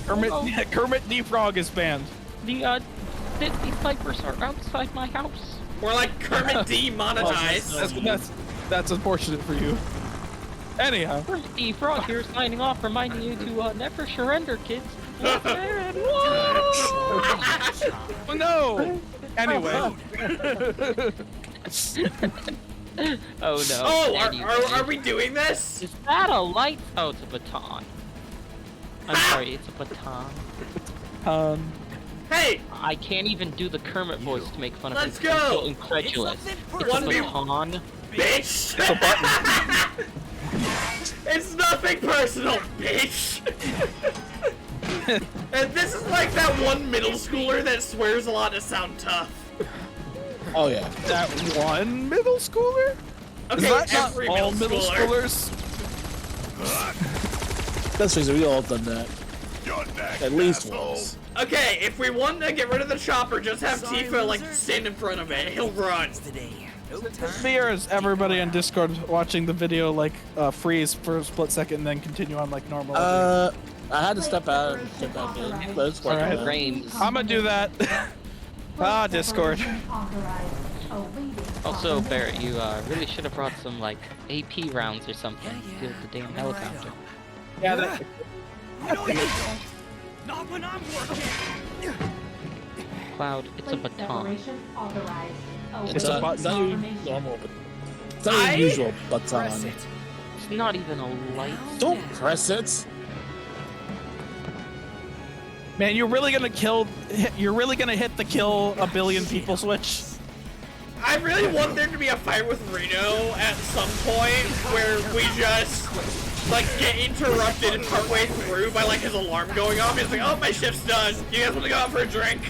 Kermit the Frog is banned. The snipers are outside my house. Or like Kermit demonetized. That's unfortunate for you. Anyhow. Kermit the Frog here signing off, reminding you to never surrender, kids. Oh no! Anyway. Oh no. Oh, are we doing this? Is that a light? Oh, it's a baton. I'm sorry, it's a baton. Hey! I can't even do the Kermit voice to make fun of him. Let's go! I'm so incredulous. It's a baton. Bitch! It's a button. It's nothing personal, bitch! And this is like that one middle schooler that swears a lot to sound tough. Oh yeah. That one middle schooler? Okay, Is that not every all middle middle schooler. schoolers? Let's face it, we all done that. At least once. Okay, if we want to get rid of the chopper, just have Tifa like stand in front of it. He'll run. Fear is everybody on Discord watching the video like freeze for a split second and then continue on like normal. I had to step out and get back in, but it's working. Alright. Frames. I'm gonna do that. Discord. Also, Barrett, you really should have brought some like AP rounds or something to deal with the damn helicopter. Yeah, that, Not when I'm working. Cloud, it's a baton. It's a not button. normal, but it's not an unusual baton. It's not even a light. Don't press it. man, you're really gonna hit the kill a billion people switch? I really want there to be a fight with Reno at some point where we just like get interrupted partway through by like his alarm going off. He's like, "Oh, my shift's done. You guys want to go out for a drink?"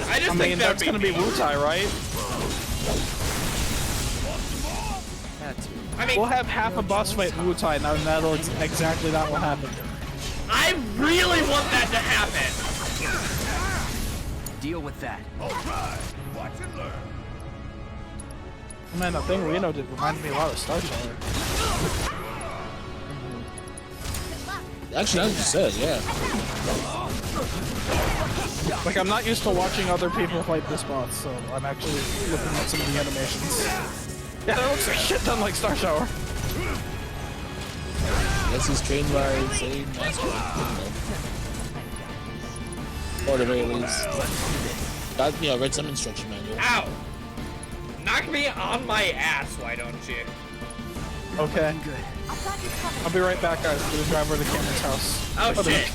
I think that's gonna be Wu-Tai, right? I mean, We'll have half a boss fight Wu-Tai now, and exactly that will happen. I really want that to happen. Deal with that. Oh, man, that thing Reno did reminded me a lot of Star Killer. Actually, as you said, yeah. Like, I'm not used to watching other people fight this boss, so I'm actually looking at some of the animations. Yeah, that looks a shit ton like Star Shower. Guess he's trained by the same master. Or at the very least. Read some instruction manual. Ow! Knock me on my ass, why don't you? Okay. I'll be right back, guys. I'm gonna drive over to Cameron's house. Oh shit!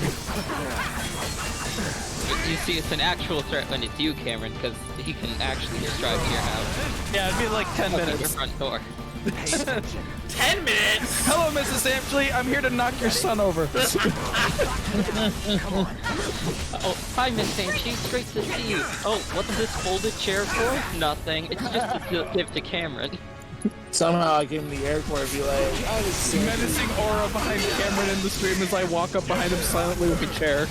You see, it's an actual threat when it's you, Cameron, because he can actually just drive to your house. Yeah, it'd be like 10 Your minutes. front door. 10 minutes? Hello, Mrs. Ampley. I'm here to knock your son over. Oh, hi, Miss Sanchi. Great to see you. Oh, what's this folded chair for? Nothing. It's just to give to Cameron. Somehow I came to the airport and be like, I was sick. Menacing aura behind Cameron in the stream as I walk up behind him silently with a chair.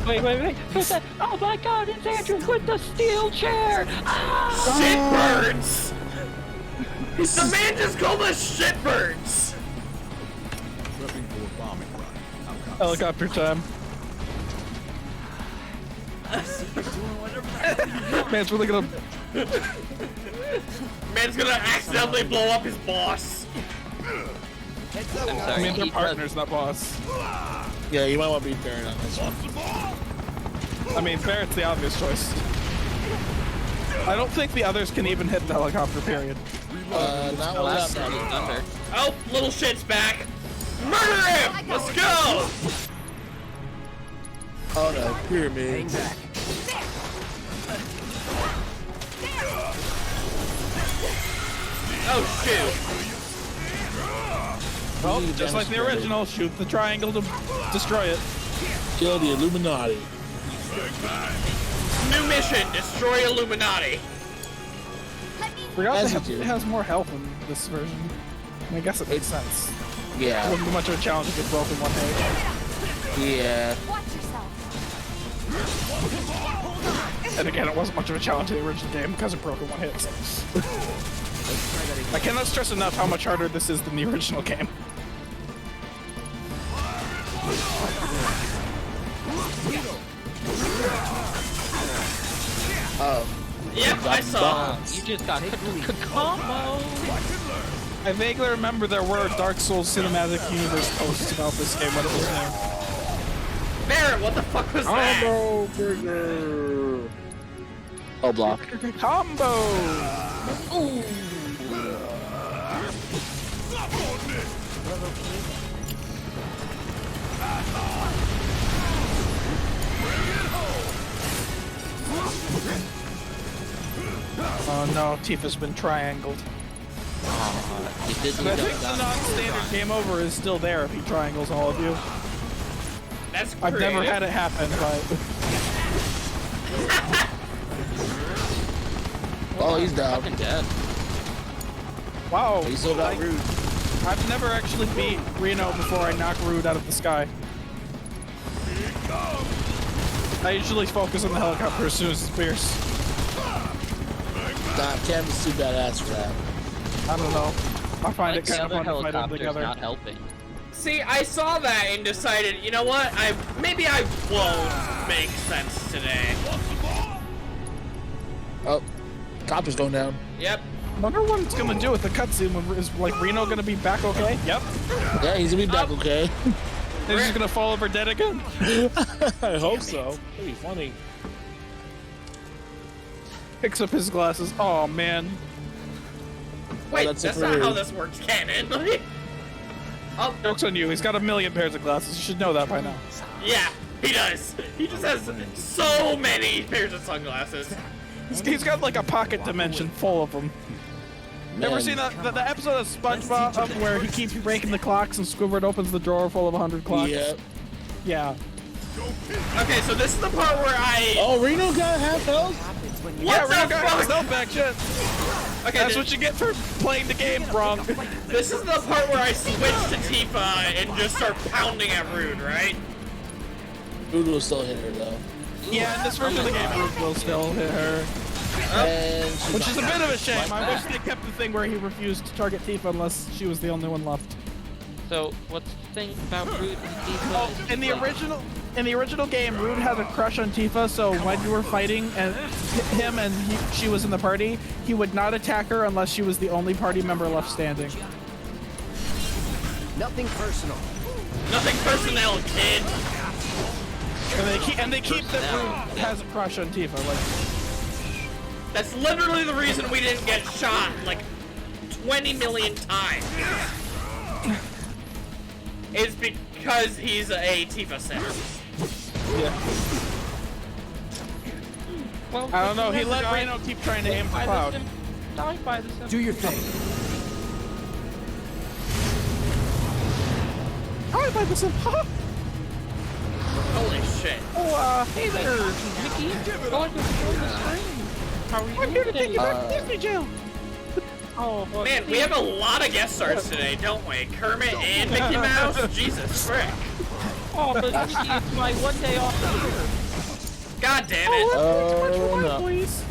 Wait. Who's that? Oh my god, it's Andrew with the steel chair! Ah! Shitbirds! The man just called us shitbirds! Helicopter time. Man's really gonna... Man's gonna accidentally blow up his boss. I'm sorry, I mean, they're he partners, not boss. Yeah, you might want to be Barrett on this one. I mean, Barrett's the obvious choice. I don't think the others can even hit the helicopter, period. Not the last without one is that. under. Oh, little shit's back. Murder him! Let's go! Oh no, pyramid. Oh shoot. Well, just like the original, shoot the triangle to destroy it. Kill the Illuminati. New mission, destroy Illuminati. Forgot As that you do. it has more health in this version. I mean, I guess it makes sense. It Yeah. wouldn't be much of a challenge to get broke in one hit. Yeah. And again, it wasn't much of a challenge in the original game because it broke in one hit. So. I cannot stress enough how much harder this is than the original game. Yep, I saw. You just got combo. I vaguely remember there were Dark Souls Cinematic Universe posts about this game when it was new. Barrett, what the fuck was that? Combo burger. Oh, block. Combo! Oh no, Tifa's been triangled. You did I think the non-standard game over is still there if he triangles all of you. That's I've creative. never had it happen, but... Oh, he's down. Fucking dead. Wow. He still got Rude. I've never actually beat Reno before I knock Rude out of the sky. I usually focus on the helicopter as soon as it's fierce. Nah, Cam is too badass for that. I don't know. I find it The kind of other fun to fight them helicopter's together. not helping. See, I saw that and decided, you know what? Maybe I won't make sense today. Oh, copter's going down. Yep. Wonder what it's gonna do with the cutscene. Is like Reno gonna be back okay? Yep. Yeah, he's gonna be back okay. Is he gonna fall over dead again? I hope so. That'd be funny. Picks up his glasses. Oh man. Wait, that's that's it not for how you. this works, canon. Oh, Joke's on you. He's got a million pairs of glasses. You should know that by now. yeah, he does. He just has so many pairs of sunglasses. He's got like a pocket dimension full of them. Ever Man. seen the episode of SpongeBob where he keeps breaking the clocks and Squidward opens the drawer full of 100 clocks? Yep. Yeah. Okay, so this is the part where I... Oh, Reno got half health? What Yeah, the Reno got his fuck? health back, shit. Okay, That's what you get for playing the game wrong. this is the part where I switch to Tifa and just start pounding at Rude, right? Rude will still hit her though. Yeah, in this version of the game, Rude will still hit her. And she Which is a got bit of a shame. I wish back. they kept the thing where he refused to target Tifa unless she was the only one left. So, what's the thing about Rude and Tifa? Oh, in the original game, Rude had a crush on Tifa, so when you were fighting and him and she was in the party, he would not attack her unless she was the only party member left standing. Nothing personal. Nothing personnel, kid. And they keep that Rude has a crush on Tifa. Like, That's literally the reason we didn't get shot like 20 million times. It's because he's a Tifa center. yeah. Well, I don't know. He let die Reno keep trying to aim for by the Cloud. sim- Die by the sim- Do your thing. Hi, by the sim. Holy shit. Oh, hey there. Mickey, go on the screen. How are you I'm here to doing take you today? back to Disney jail. Oh, well, Man, we have a lot of guest stars today, don't we? Kermit and Mickey Mouse? Jesus frick. Oh, but Mickey, it's my one day off the year. God damn it. Oh, no. Please.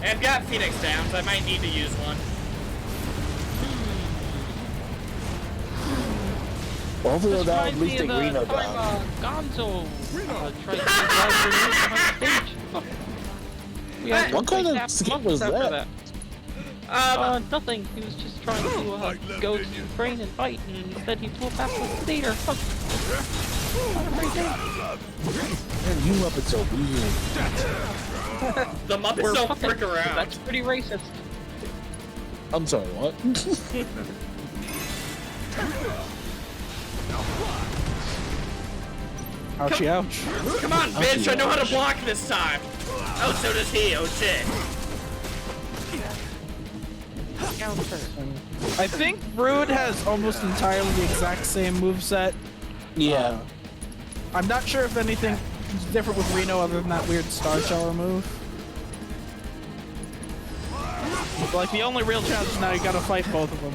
I've got Phoenix Downs. I might need to use one. Well, hopefully they'll Reminds at least me take of the Reno time, down. Gonzo tried to drive Renee behind stage. Oh. We had What kind of like, skip months was after that? Nothing. He was just trying to go to Ukraine and fight, and instead he flew past the theater. Fuck. Man, you Muppets are weird. The Muppets We're don't fucking- frick around. That's pretty racist. I'm sorry, what? Ouchie, ouch. Come on, bitch. I know how to block this time. Oh, so does he. Oh, shit. I think Rude has almost entirely the exact same moveset. Yeah. I'm not sure if anything is different with Reno other than that weird Star Shower move. But, like, the only real challenge is now you gotta fight both of them.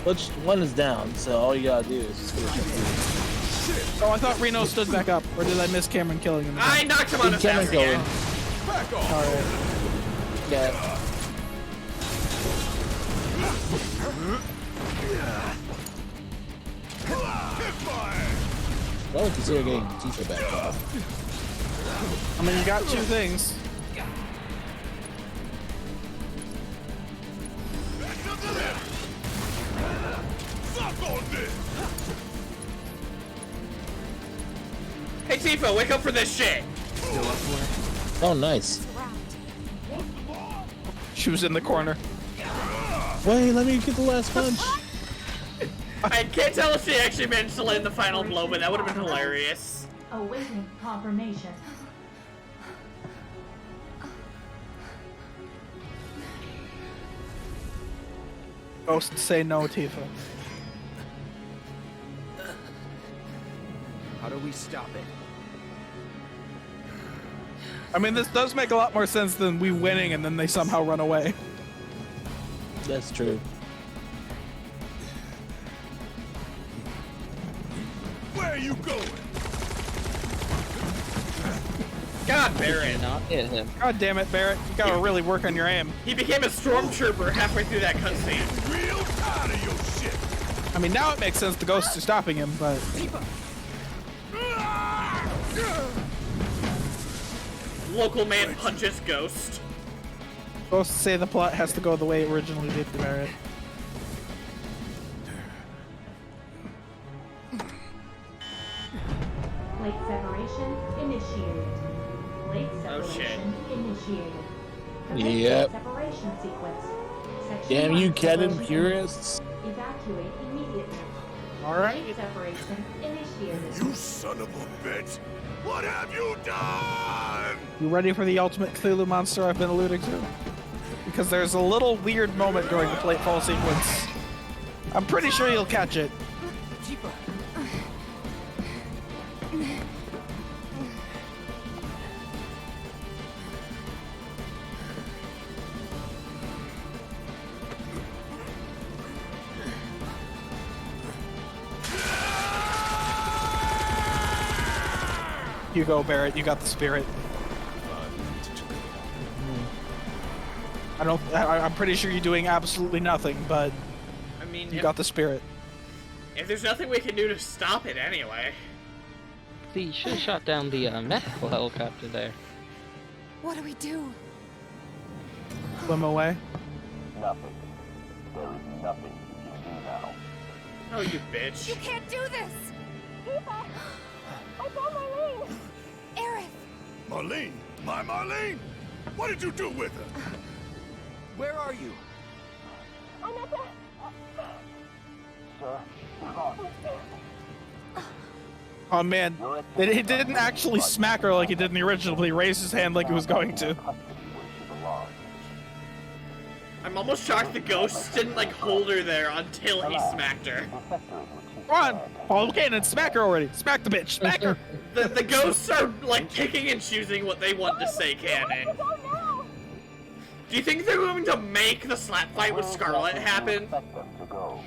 Which one is down, so all you gotta do is just finish up. Oh, I thought Reno stood back up, or did I miss Cameron killing him? I knocked him on his Cameron ass going. again. Alright. Yeah. I would consider getting Tifa back though. I mean, you got two things. Hey Tifa, wake up for this shit! Oh, nice. She was in the corner. Wait, let me get the last punch. I can't tell if she actually managed to land the final blow, but that would have been hilarious. Awaiting confirmation. Ghost, say no, Tifa. How do we stop it? I mean, this does make a lot more sense than we winning and then they somehow run away. That's true. Where are you going? God, Did Barrett. you not hit him? God damn it, Barrett. You gotta really work on your aim. He became a stormtrooper halfway through that cutscene. Real tired of your shit. I mean, now it makes sense the ghosts are stopping him, but Local man punches Ghost. ghosts say the plot has to go the way it originally did to Barrett. Late separation initiated. Late Oh, shit. separation initiated. Commence Yep. separation sequence. Section Damn 1, you, Canon separation. purists. Evacuate immediately. Alright. Late separation initiated. You son of a bitch. What have you done? You ready for the ultimate Cthulhu monster I've been alluding to? Because there's a little weird moment during the Platefall sequence. I'm pretty sure you'll catch it. You go, Barrett. You got the spirit. I'm pretty sure you're doing absolutely nothing, but I mean, you got the spirit. if there's nothing we can do to stop it anyway. See, you should have shot down the medical helicopter there. What do we do? Swim away. Nothing. There is nothing you can do now. Oh, you bitch. You can't do this! Tifa! I saw Marlene! Aerith! Marlene? My Marlene? What did you do with her? Where are you? I'm at the... Sir, come. Oh man, he didn't actually smack her like he did in the original, but he raised his hand like he was going to. Custody where she belongs. I'm almost shocked the ghost didn't like hold her there until he smacked her. The sector in which she Come on, stands. Paul Cannon, smack her already. Smack the bitch, smack her. The ghosts are like picking and choosing what they want to say canon. Do you think they're going to make the slap fight with Scarlet happen? Expect them to go.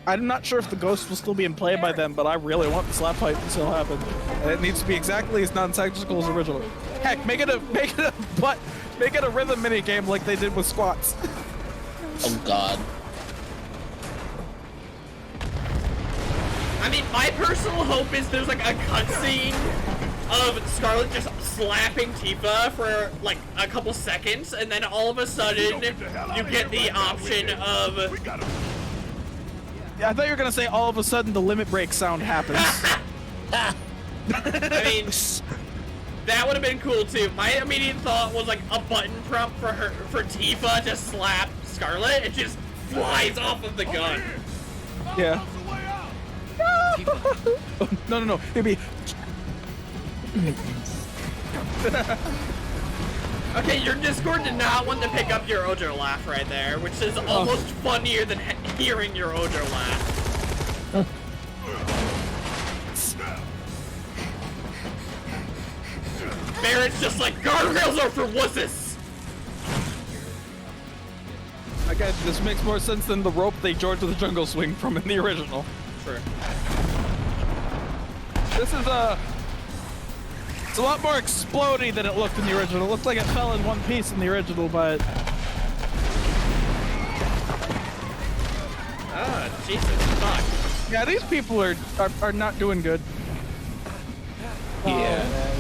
I'm not sure if the ghost will still be in play by then, but I really want the slap fight to still happen. And it needs to be exactly as non-technical as original. Heck, make it a rhythm mini game like they did with squats. Oh God. I mean, my personal hope is there's like a cutscene of Scarlet just slapping Tifa for like a couple seconds, and then all of a sudden you get the option of. We gotta... Yeah, I thought you were gonna say all of a sudden the limit break sound happens. I mean, that would have been cool too. My immediate thought was like a button prompt for Tifa to slap Scarlet. It just flies off of the gun. Yeah. No. It'd be. Okay, your Discord did not want to pick up your Ojo laugh right there, which is almost funnier than hearing your Ojo laugh. Barrett's just like, guardrails are for wusses! Okay, this makes more sense than the rope they George of the Jungle swing from in the original. Sure. This is it's a lot more explodey than it looked in the original. It looked like it fell in one piece in the original, but Ah, Jesus, fuck. Yeah, these people are not doing good. Yeah.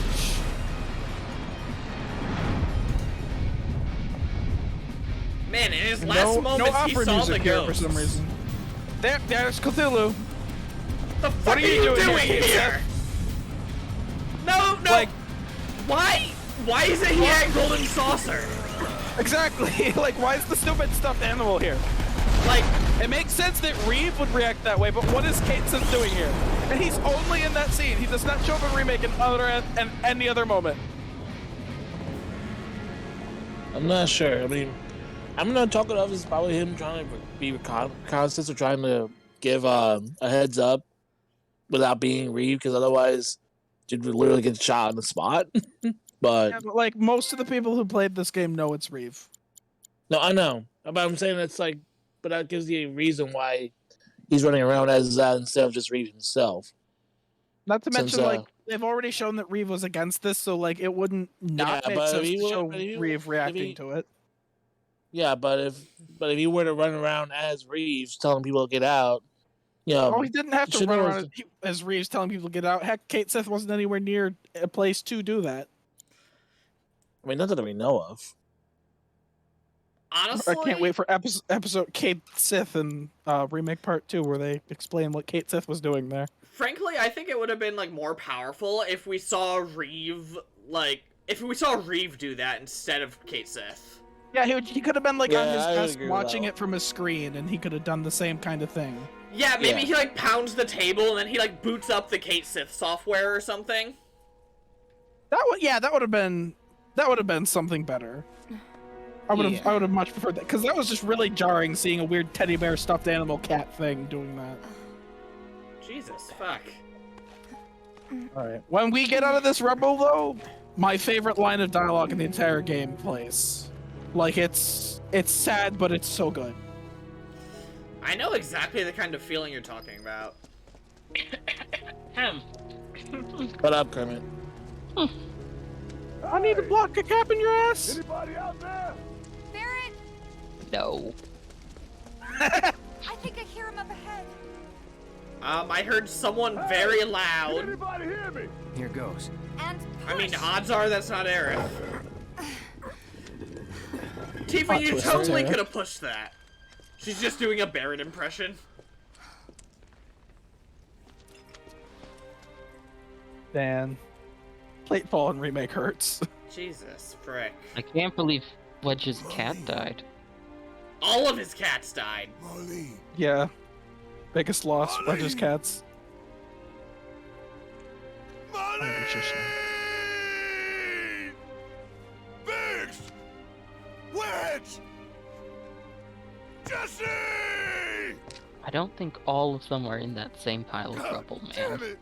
Man, in his No, last no moments, he opera saw the music here ghost. for some reason. There's Cthulhu. The fuck are you doing here, here? No, no. Like- why? Why isn't he at Golden Saucer? Exactly. Like, why is the stupid stuffed animal here? Like, It makes sense that Reeve would react that way, but what is Kate Sith doing here? And he's only in that scene. He does not show up in Remake and any other moment. I'm not sure. I mean, I'm gonna talk it off as probably him trying to be reconnaissance or trying to give a heads up without being Reeve, because otherwise you'd literally get shot on the spot. But Yeah, but like most of the people who played this game know it's Reeve. no, I know. But I'm saying it's like, but that gives you a reason why he's running around as that instead of just Reeve himself. Not to mention, Since, like, they've already shown that Reeve was against this, so like it wouldn't not Yeah, make but sense if he to would- show but if he- Reeve reacting he- to it. Yeah, but if he were to run around as Reeves telling people to get out, you know, Oh, he didn't have to should run know around as Reeves telling people to get out. Heck, Kate Sith wasn't anywhere near a place to do that. I mean, not that we know of. honestly, I can't wait for episode Kate Sith and Remake Part 2 where they explain what Kate Sith was doing there. frankly, I think it would have been like more powerful if we saw Reeve do that instead of Kate Sith. Yeah, he could have been like on Yeah, his I would desk agree with watching that it from his screen, and he could have done the same kind of thing. Yeah, maybe Yeah. he like pounds the table and then he like boots up the Kate Sith software or something. That would have been something better. I would have much preferred that, because that was just really jarring seeing a weird teddy bear stuffed animal cat thing doing that. Jesus, fuck. All right, when we get out of this rubble though, my favorite line of dialogue in the entire game plays. Like it's sad, but it's so good. I know exactly the kind of feeling you're talking about. Shut up, Kermit. I need to block a cap in your ass. Anybody out there? Barrett! No. I think I hear him up ahead. I heard someone very Can loud. anybody hear me? Here goes. And I mean, push. odds are that's not Aerith. Tifa, you twist, totally Aerith. could have pushed that. She's just doing a Barrett impression. Dan, Platefall and Remake hurts. Jesus, frick. I can't believe Wedge's cat died. All of his cats died. Marlene. Yeah, biggest loss, Wedge's cats. Marlene! it's just- Biggs! Wedge! Jesse! I don't think all of them are in that same pile of rubble, Damn man. it!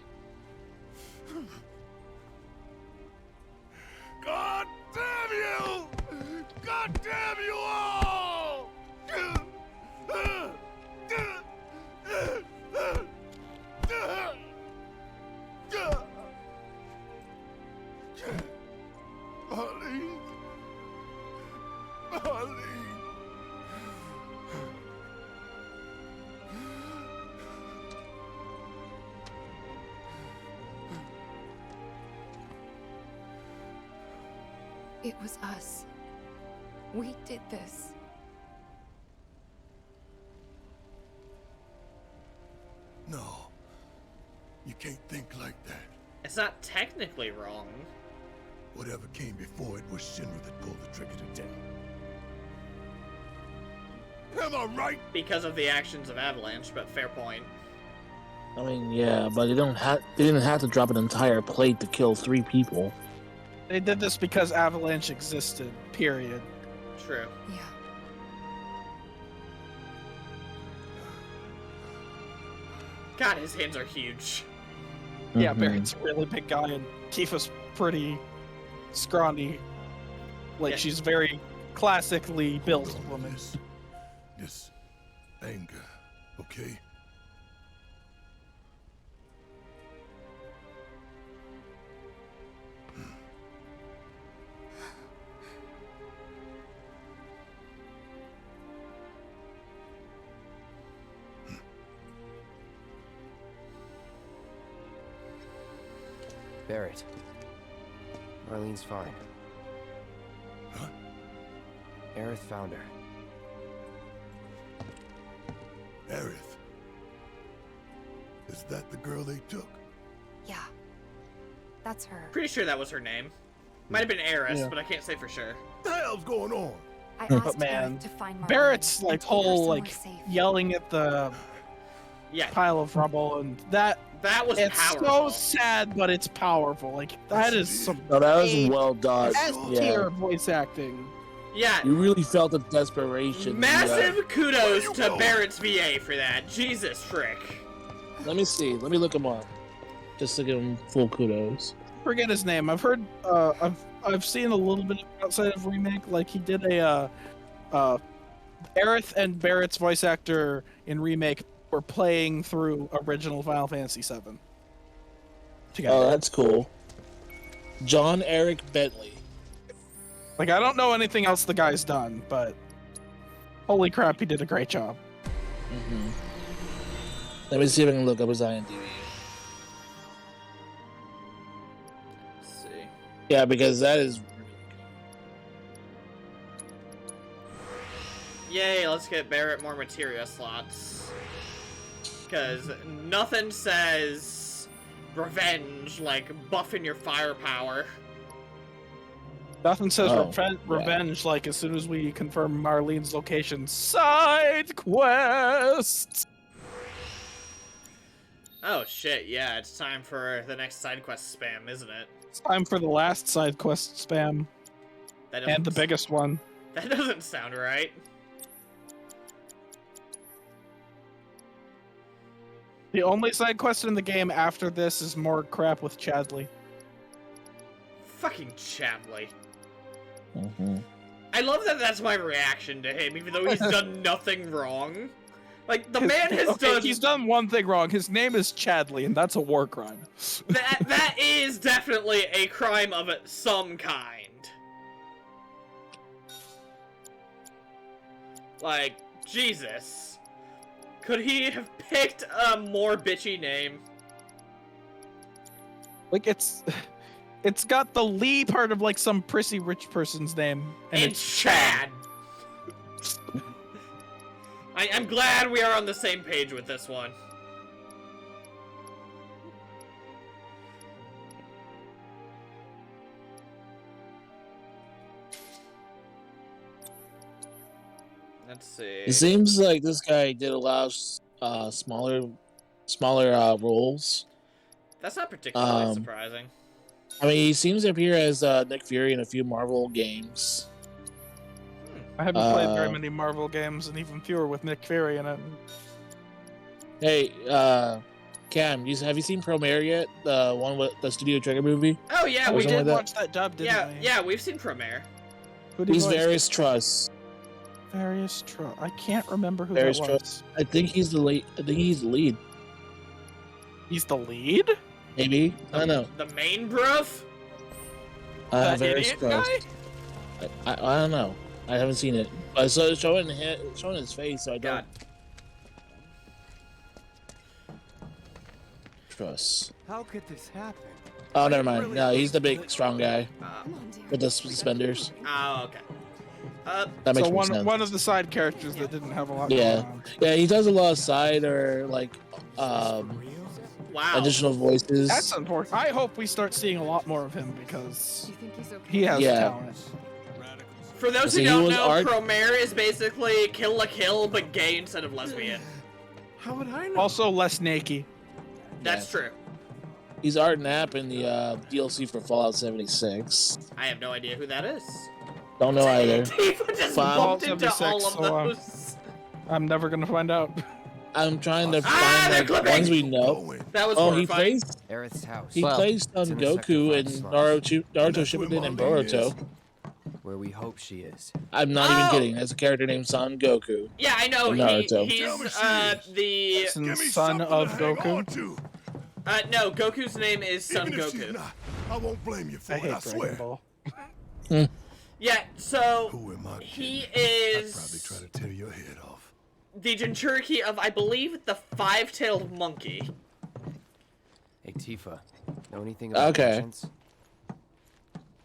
God damn you! God damn you all! Marlene. Marlene. It was us. We did this. No. You can't think like that. It's not technically wrong. Whatever came before it was Shinra that pulled the trigger today. Am I right? Because of the actions of Avalanche, but fair point. I mean, yeah, but they didn't have to drop an entire plate to kill 3 people. They did this because Avalanche existed, period. True. Yeah. God, his hands are huge. Yeah, Mhm. Barrett's a really big guy, and Tifa's pretty scrawny. Like, Yeah. she's very classically built woman. This anger, okay? Barrett. Marlene's fine. Huh? Aerith found her. Aerith. Is that the girl they took? Yeah. That's her. Pretty sure that was her name. Might have been Eris, Yeah. but I can't say for sure. What the hell's going on? I But asked man, Aerith to find Marlene Barrett's and like take her whole somewhere like safe. yelling at the Yeah, pile of rubble, and that that was it's powerful. so sad, but it's powerful. Like that is some No, that was A- well done. S Yeah, tier voice acting. Yeah, you really felt the desperation. massive kudos Where you to going? Barrett's VA for that. Jesus frick. Let me see. Let me look him up, just to give him full kudos. Forget his name. I've heard. I've seen a little bit outside of Remake. Like he did a Aerith and Barrett's voice actor in Remake were playing through original Final Fantasy VII together. Oh, that's cool. John Eric Bentley. Like I don't know anything else the guy's done, but holy crap, he did a great job. Mm-hmm. Let me see if I can look up his IMDb. Let's see. Yeah, because that is. Yay, let's get Barrett more materia slots. Because nothing says revenge like buffing your firepower. Nothing says Oh, yeah. revenge like as soon as we confirm Marlene's location. Side quest. Oh shit, yeah, it's time for the next side quest spam, isn't it? It's time for the last side quest spam That and the doesn't- biggest one. That doesn't sound right. The only side quest in the game after this is more crap with Chadley. Fucking Chadley. Mm-hmm. I love that that's my reaction to him, even though he's done nothing wrong. Like, the man has Okay, done... He's done one thing wrong. His name is Chadley, and that's a war crime. That is definitely a crime of some kind. Like, Jesus. Could he have picked a more bitchy name? Like it's got the Lee part of like some prissy rich person's name, and It's Chad. I'm glad we are on the same page with this one. Let's see. It seems like this guy did a lot of smaller roles. That's not particularly Um, surprising. I mean, he seems to appear as Nick Fury in a few Marvel games. I haven't played very Uh, many Marvel games, and even fewer with Nick Fury in it. Hey, Cam, have you seen Promare yet? The one with the Studio Trigger movie? Oh yeah, Or we something did. like Watch that dub, didn't Yeah, we? yeah, we've seen Promare. Who did He's voice? Varys Truss. Various I can't remember who Various that was. I think he's the lead. I think he's the lead. He's the lead? Maybe, I don't know. The main bruv? That Varys idiot Truss. guy? I don't know. I haven't seen it. I saw it showing his face, so I don't God. trust. How could this happen? Oh, never mind. No, he's the big, strong guy Come on, dear. with the suspenders. Oh, okay. That makes So more sense. one of the side characters that didn't have a lot Yeah. going on. Yeah, he does a lot of side or like wow. additional voices. That's unfortunate. I hope we start seeing a lot more of him because Do you think he's okay? he has Yeah. talent. For those So who he don't was know, art- Promare is basically Kill la Kill, but gay instead of lesbian. How would I know? Also less naked. That's true. He's Art Knapp in the DLC for Fallout 76. I have no idea who that is. Don't know either. Tifa just Fine. bumped into 76, all of so, those. I'm never gonna find out. I'm trying to Ah, find they're like clipping! ones we know. That was Oh, he horrifying. plays. Aerith's house. He Well, plays Son it's in the Goku Sector in 5 Naruto That's where Shippuden and Marlene Boruto. is. Where we hope she is. I'm not Oh! even kidding. There's a character named Son Goku. Yeah, I know. Naruto. Tell me He's she the It's Give me son something of to hang on Goku. to. no. Goku's name is Son Even if she's Goku. not, I won't blame you for I it, hate I Dragon swear. Ball. Yeah. So Who am I he kidding? I'd is probably try to tear your head off. the Jinchuriki of, I believe, the five-tailed monkey. Hey, Tifa. Know anything about Okay. agents?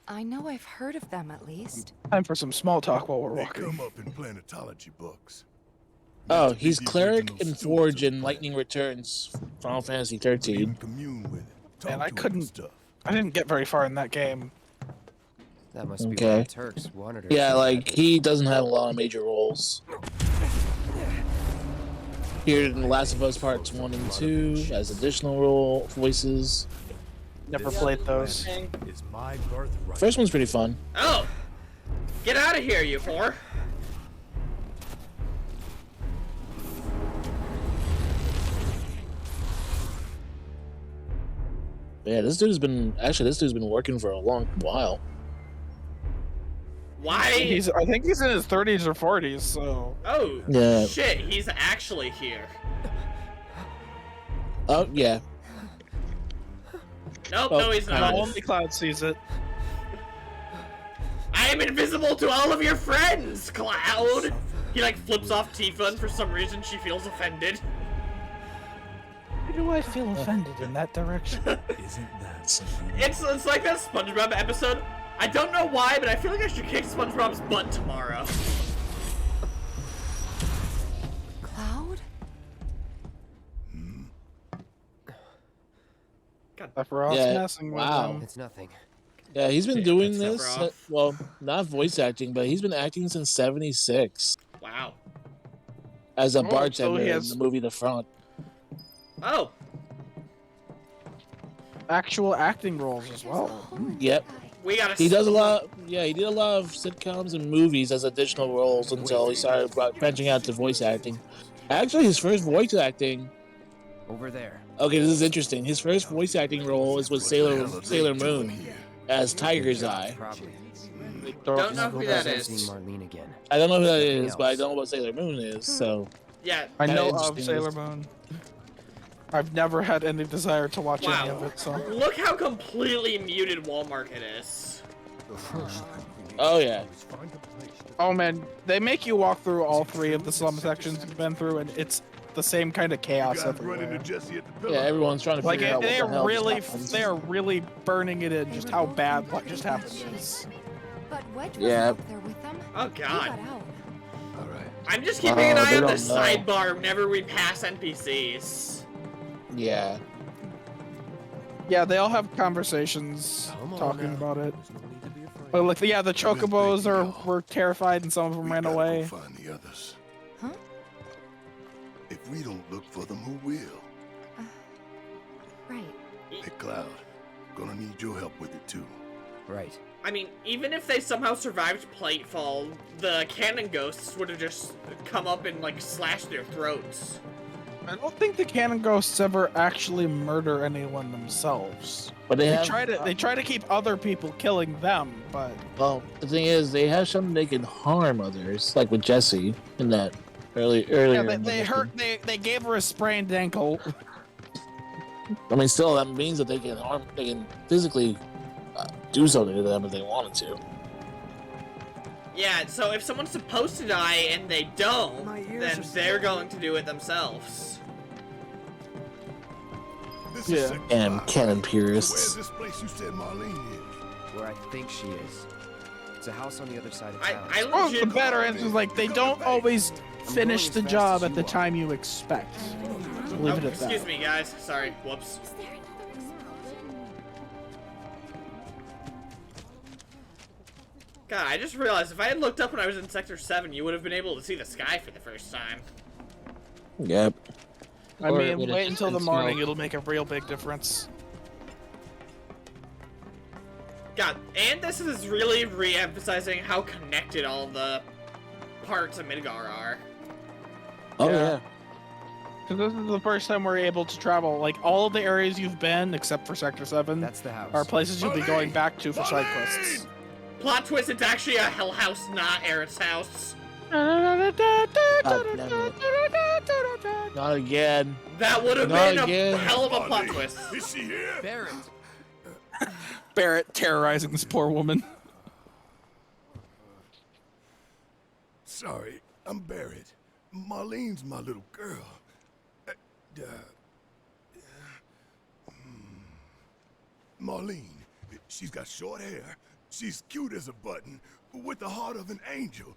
I know I've heard of them at least. Time for some small talk while we're They walking. come up in planetology books. Oh, Meant to be he's the cleric original in stewards Forge of the and planet. Lightning Returns, Final Fantasy Even 13. commune with it. Man, Talk I to it and couldn't. stuff. I didn't get very far in that game. That must be Okay. why the Turks wanted her. Yeah, so like badly. he doesn't have a lot of major roles. Here in The Last of Us Parts 1 and 2 as additional role voices. Never played those. Is my birthright. First one's pretty fun. Oh! Get out of here, you whore! Yeah, this dude's been working for a long while. Why? I think he's in his 30s or 40s. So Oh, Yeah. shit, he's actually here. Oh yeah. Nope, Oh, no he's kind not. of. only Cloud sees it. I am invisible to all of your friends, Cloud! He like flips off Tifa and for some reason she feels offended. Why do I feel offended in that direction? Isn't that something? It's like that SpongeBob episode. I don't know why, but I feel like I should kick SpongeBob's butt tomorrow. Cloud? Sephiroth's Yeah, messing with wow. him. It's nothing. Yeah, he's been doing that's this. Sephiroth. Well, not voice acting, but he's been acting since '76 Wow. as a Oh, so bartender he in has- the movie The Front. Oh, Actual acting roles as well. Yep. we gotta. He does a lot. Yeah, he did a lot of sitcoms and movies as additional roles until he started branching out to voice acting. Actually, his first voice acting. Over there. Okay, this is interesting. His first voice acting role is with Sailor Moon as Tiger's Eye. Probably. Don't know who that I've seen is. Marlene again. I don't know who that Nothing is, but I else. know what Sailor Moon is. So Yeah. I Kinda know of interesting. Sailor Moon. I've never had any desire to watch any of Wow. it. So Look how completely muted Walmart is. oh yeah, oh man, they make you walk through all three of the slum sections you've been through, and it's the same kind of You chaos guys run into everywhere. Jesse at the pillar. yeah. Everyone's trying to Like figure out what they the hell are just really, happened. they are really burning it in just how bad what just happened is. But Wedge was Yeah. up there with them. Oh He god. got out. All right. I'm just keeping an eye they on the don't know. sidebar whenever we pass NPCs. Yeah. Yeah, they all have conversations Come on talking now. about it. There's no need to be afraid. But like, yeah, the chocobos Thank are you. were terrified, and some of them We ran gotta away. Go find the others. Huh? If we don't look for them, who will? Right. Hey, Cloud. Gonna need your help with it too. Right. I mean, even if they somehow survived Platefall, the cannon ghosts would have just come up and like slashed their throats. I don't think the cannon ghosts ever actually murder anyone themselves. But they have. They try to keep other people killing them, but Well, the thing is, they have something they can harm others, like with Jesse in that earlier. yeah, in the they mission. hurt. They gave her a sprained ankle. I mean, still, that means that they can harm. They can physically do something to them if they wanted to. Yeah, so if someone's supposed to die and they don't, My ears then are they're going to do it themselves. This Yeah. is Sector And 5. canon So where's purists. this place you said Marlene is? Where I think she is. It's a house on the other side of I town. Well, the legit. better answer is like they don't always finish going the as fast job as at you the are. time you expect. Leave Oh, it at excuse that. me, guys. Sorry. Whoops. Is there another explosion? God, I just realized if I had looked up when I was in Sector 7, you would have been able to see the sky for the first time. Yep. I Or it mean, would've wait until the been morning; smoke. it'll make a real big difference. God, and this is really re-emphasizing how connected all the parts of Midgar are. Oh Yeah. yeah. Because this is the first time we're able to travel. Like all of the areas you've been, except for Sector 7, That's the house. are places you'll be going Marlene! back to for side Marlene! quests. Plot twist, it's actually a Hell House, not Aerith's house. God damn it. Not again. That would have Not been again. a hell of a plot Marlene, twist. Is she here? Barrett. Barrett terrorizing this poor woman. Sorry, I'm Barrett. Marlene's my little girl. Marlene. She's got short hair. She's cute as a button, with the heart of an angel.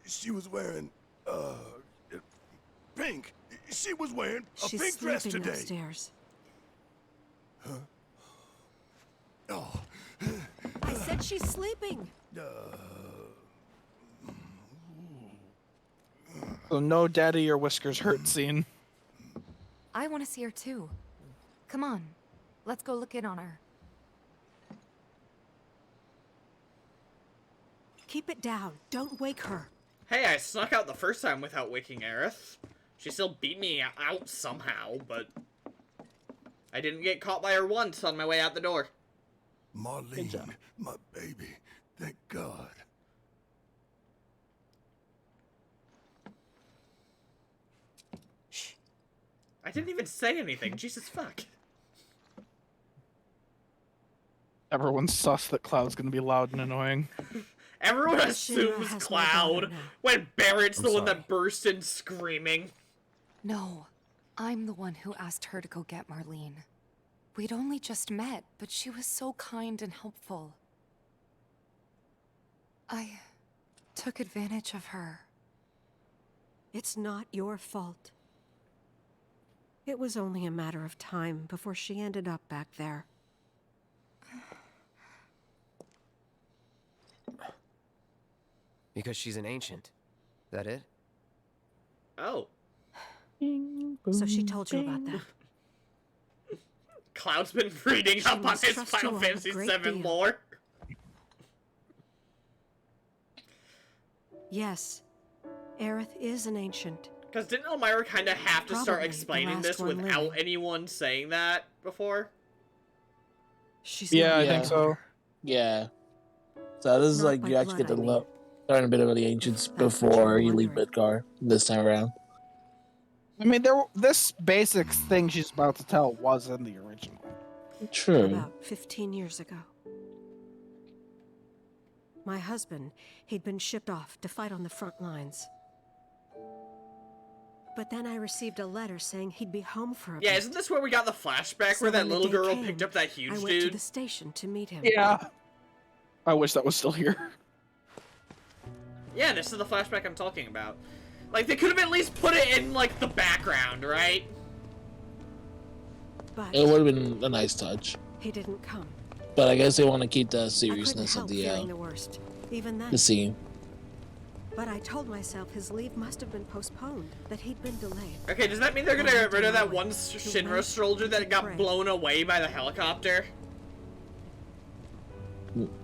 She was wearing, pink. She was wearing a She's pink dress sleeping today. upstairs. Huh? Oh. I said she's sleeping. So no daddy or whiskers hurt scene. I want to see her too. Come on, let's go look in on her. Keep it down. Don't wake her. Hey, I snuck out the first time without waking Aerith. She still beat me out somehow, but I didn't get caught by her once on my way out the door. Marlene, my baby. Thank God. Shh. I didn't even say anything. Jesus fuck. Everyone's sus that Cloud's gonna be loud and annoying. Everyone assumes has Cloud now. when Barrett's I'm the one sorry. that burst in screaming. No, I'm the one who asked her to go get Marlene. We'd only just met, but she was so kind and helpful. I took advantage of her. It's not your fault. It was only a matter of time before she ended up back there. Because she's an ancient. That it? Oh. So she told you about that. Cloud's been reading She up on must his trust Final you on a Fantasy great VII deal. lore. Yes, Aerith is an ancient. Because didn't Elmira kind of have to start Probably the explaining last this one without living. anyone saying that before? She's Yeah, not I Yeah. think so. Yeah. So this is Not like by you actually get blood, to I mean. learn a bit about the ancients That's what before you you were leave wondering. Midgar this time around. I mean, this basic thing she's about to tell was in the original. True. About 15 years ago. My husband, he'd been shipped off to fight on the front lines. But then I received a letter saying he'd be home for a Yeah, bit. isn't this where we got the flashback So where that when the little day girl came, picked up that I huge went to dude? the station to meet him. Yeah. I wish that was still here. Yeah, this is the flashback I'm talking about. Like, they could have at least put it in, like, the background, right? But It would have been a nice touch. he didn't come. But I guess they want to keep the I couldn't seriousness help of feeling the worst, even then. the scene. But I told myself his leave must have been postponed, that he'd been delayed. Okay, does that mean they're gonna get rid of that one Shinra wait soldier and that to got pray. blown away by the helicopter?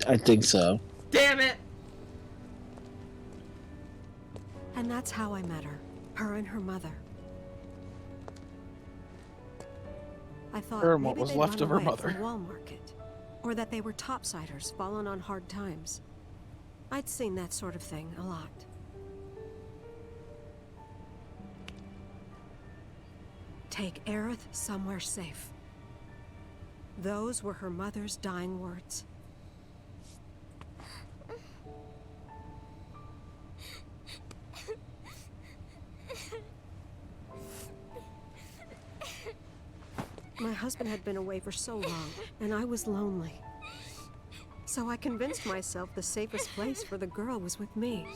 I think so. Damn it! And that's how I met her and her mother. I thought Her and what maybe was they'd left run of her away mother. from Wall Market, or that they were topsiders fallen on hard times. I'd seen that sort of thing a lot. Take Aerith somewhere safe. Those were her mother's dying words. My husband had been away for so long, and I was lonely. So I convinced myself the safest place for the girl was with me.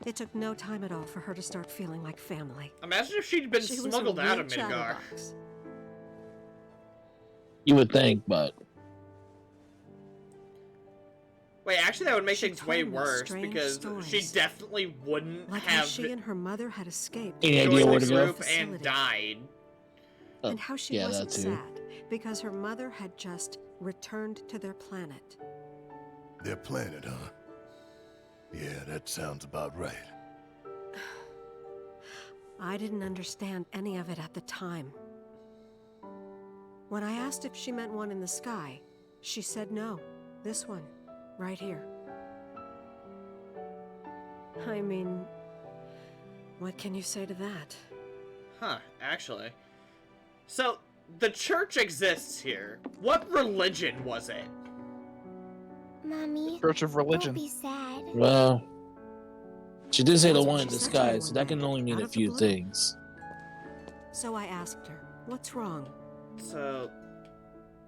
It took no time at all for her to start feeling like family. Imagine if she'd been She was a smuggled out real of Midgar. chatterbox. You would think, but Wait, actually that would make She things way told me worse, strange because she stories. definitely wouldn't Like how have she and her mother had escaped Any and idea joined where the to go? group and facility. died. Oh, and how she yeah, wasn't that too. sad because her mother had just returned to their planet. Their planet, huh? Yeah, that sounds about right. I didn't understand any of it at the time. When I asked if she meant one in the sky, she said no. This one, right here. I mean, what can you say to that? Huh, actually. So, the church exists here. What religion was it? Mommy, Church of Religion. don't be sad. well, she did say That's the what one in she the said to me sky, one so that can day, only mean out a of the few blue. things. So I asked her, what's wrong? So,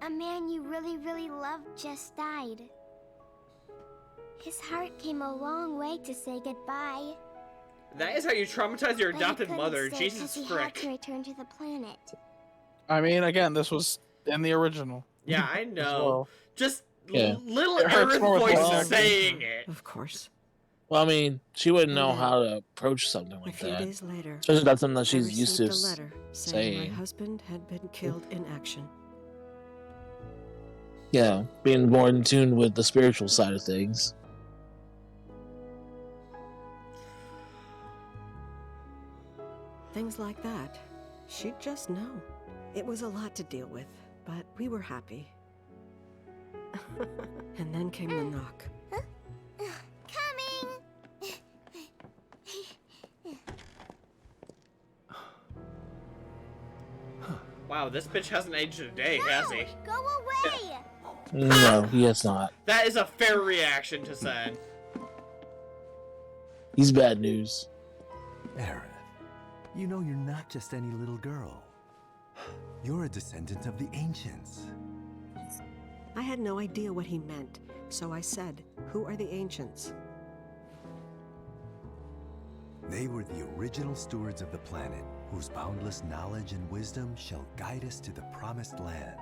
A man you really, really loved just died. His heart came a long way to say goodbye. that is how you traumatize your But he adopted couldn't mother. stay Jesus 'cause he had frick. to return to the planet. I mean, again, this was in the original. Yeah, I as know. well. Just Yeah. little It hurts Aerith more with voice voice acting. saying it. Of course. Well, I mean, she wouldn't know And then, how to approach something A like few that. days later, Especially that's something that I she's used to received a letter saying my saying. husband had been killed in action. Yeah, being more in tune with the spiritual side of things. Things like that. She'd just know. It was a lot to deal with, but we were happy. And then came the knock. Coming! Wow, this bitch hasn't aged a day, has he? Go away! No, he has not. That is a fair reaction to send. He's bad news. Aerith, you know you're not just any little girl. You're a descendant of the ancients. I had no idea what he meant, so I said, "Who are the ancients?" They were the original stewards of the planet, whose boundless knowledge and wisdom shall guide us to the promised land.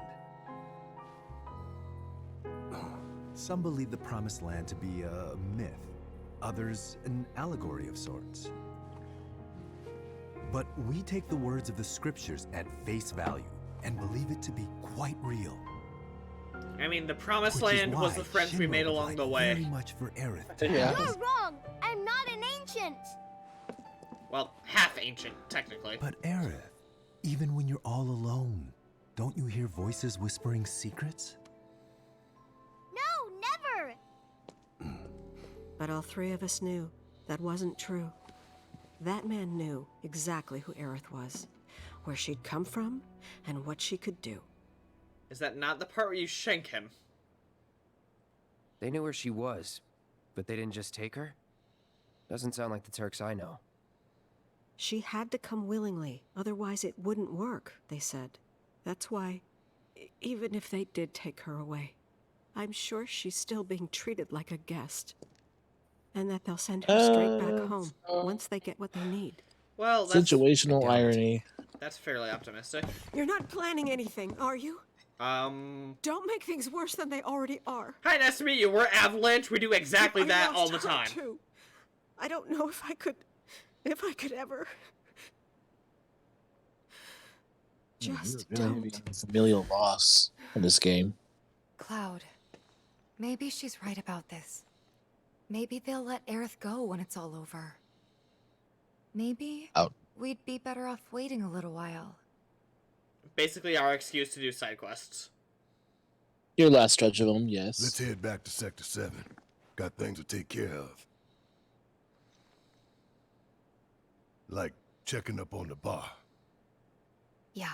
Some believe the promised land to be a myth, others an allegory of sorts. But we take the words of the scriptures at face value and believe it to be quite real. I mean, the Promised Which is Land was why the friends we Shinra made would along like the way. very much for Aerith to Yeah. have You're us. wrong! I'm not an ancient! Well, half ancient, technically. But Aerith, even when you're all alone, don't you hear voices whispering secrets? No, never! But all three of us knew that wasn't true. That man knew exactly who Aerith was, where she'd come from, and what she could do. Is that not the part where you shank him? They knew where she was, but they didn't just take her? Doesn't sound like the Turks I know. She had to come willingly, otherwise it wouldn't work, they said. That's why, even if they did take her away, I'm sure she's still being treated like a guest. And that they'll send her straight back home once they get what they need. Well, that's, Situational irony. that's fairly optimistic. You're not planning anything, are you? Um... Don't make things worse than they already are. Hi, nice to meet you. We're Avalanche. We do exactly I that all lost the her, time. too. I don't know if I could ever. Just Really don't. heavy familial loss in this game. Cloud, maybe she's right about this. Maybe they'll let Aerith go when it's all over. Maybe Out. we'd be better off waiting a little while. Basically our excuse to do side quests. Your last stretch of them, yes. Let's head back to Sector 7. Got things to take care of. Like checking up on the bar. Yeah.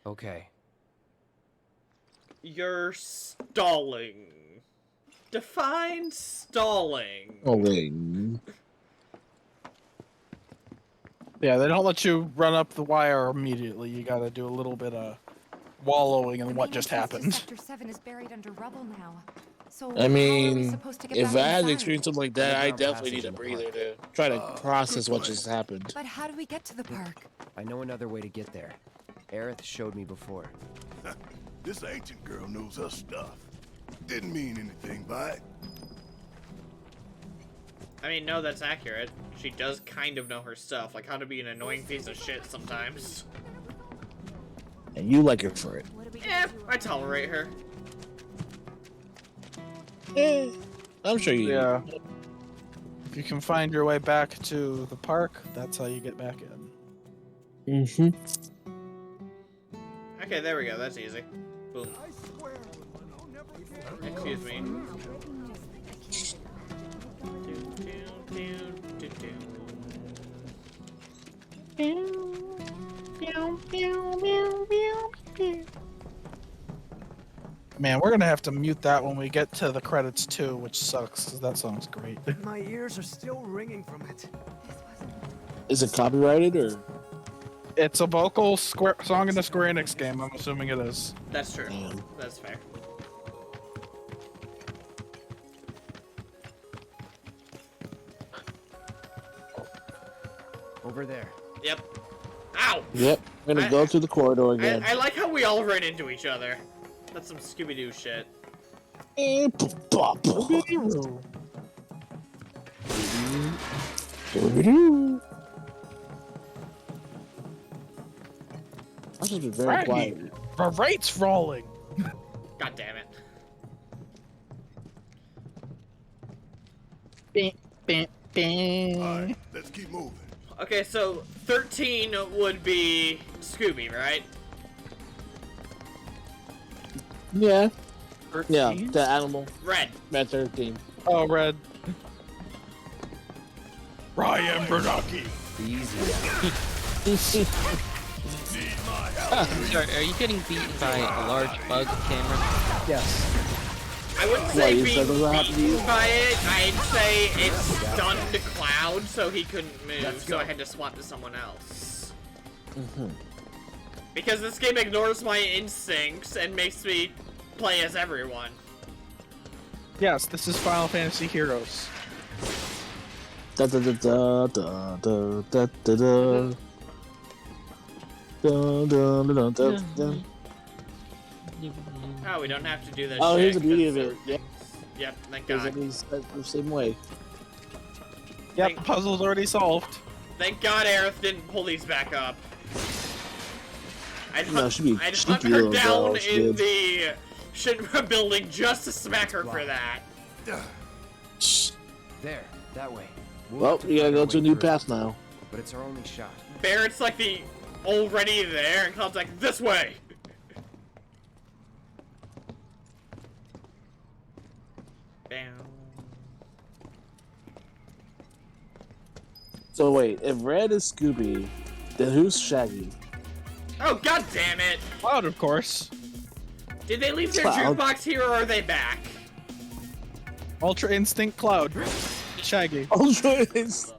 Okay. You're stalling. Define stalling. Oh, wait. Yeah, they don't let you run up the wire immediately. You gotta do a little bit of wallowing in what just happened. Sector 7 is buried under rubble now. So I how are we mean, supposed to get if back I had inside? experienced something like that, I definitely need a breather to try to process what just happened. But how do we get to the park? I know another way to get there. Aerith showed me before. This ancient girl knows her stuff. Didn't mean anything by it. I mean, no, that's accurate. She does kind of know her stuff, like how to be an annoying piece of shit sometimes. And you like her for it. Eh, I tolerate her. I'm sure you. Yeah. If you can find your way back to the park, that's how you get back in. Mm-hmm. Okay, there we go. That's easy. Boom. Excuse me. Man, we're gonna have to mute that when we get to the credits too, which sucks, because that song's great. My ears are still ringing from it. Is it copyrighted or? It's a vocal song in the Square Enix game. I'm assuming it is. That's true. Damn. That's fair. Over there. Yep. Ow! Yep. I'm gonna go through the corridor again. I like how we all ran into each other. That's some Scooby-Doo shit. I should be very quiet. The rate's falling. God damn it. Alright, let's keep moving. Okay, so 13 would be Scooby, right? Yeah. Yeah, the animal. Red. Red 13. Oh, Red. Ryan Bernanke. Easy. Sorry, are you getting beaten by a large bug, Cameron? Yes. I wouldn't say being beaten by it. I'd say it stunned Cloud so he couldn't move, so I had to swap to someone else. Because this game ignores my instincts and makes me play as everyone. Yes, this is Final Fantasy Heroes. Da da da da da da da da da. Da, da, da, da, da. Oh, we don't have to do that. Oh, shit here's the beauty of 'cause it. Yep. Yep, thank Because God. it is the same way. Yep, the puzzle's already solved. Thank God Aerith didn't pull these back up. I'd No, she'd be hunt cheeky her little down girl, she in did. the Shinra building just to smack her for that. There, that way. Well, have to we gotta find go our to a way new through. path now. But it's our only shot. Barrett's like the already there, and Cloud's like, this way! Bam. So wait, if Red is Scooby, then who's Shaggy? Oh, god damn it! Cloud, of course. Did they leave their Cloud. jukebox here, or are they back? Ultra Instinct Cloud. Shaggy. Ultra is.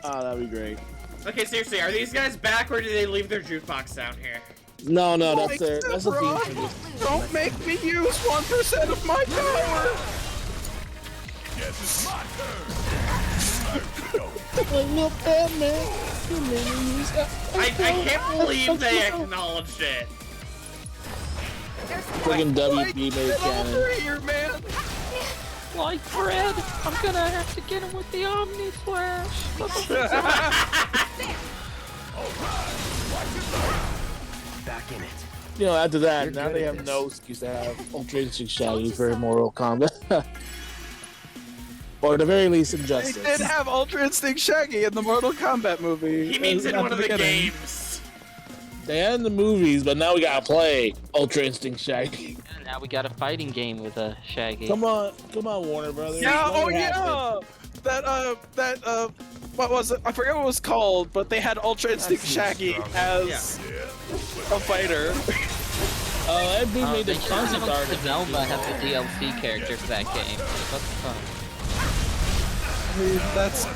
Oh, that'd be great. Okay, seriously, are these guys back, or did they leave their jukebox down here? No, no, Oh, that's the theme for this. Don't make me use 1% of my power! Yes, it's my turn. I can't believe they acknowledged it. Friggin' WB made Get it canon. over here, man! Like Fred, I'm gonna have to get him with the Omni Flash. Back in it. You know, after that, You're now good they at have this. no excuse to have Ultra Instinct Shaggy for Mortal Kombat. Or at the very least, They Injustice. did have Ultra Instinct Shaggy in the Mortal Kombat movie. He means in At one of the beginning. games. They had in the movies, but now we gotta play Ultra Instinct Shaggy. And now we got a fighting game with a Shaggy. Come on, Warner Brothers. Yeah, Let oh it happen. yeah! What was it? I forget what it was called, but they had Ultra Instinct Shaggy as a fighter. Oh, that dude made They the should concept art. have Velma have the DLC character for that game. That's fun. I mean, that's...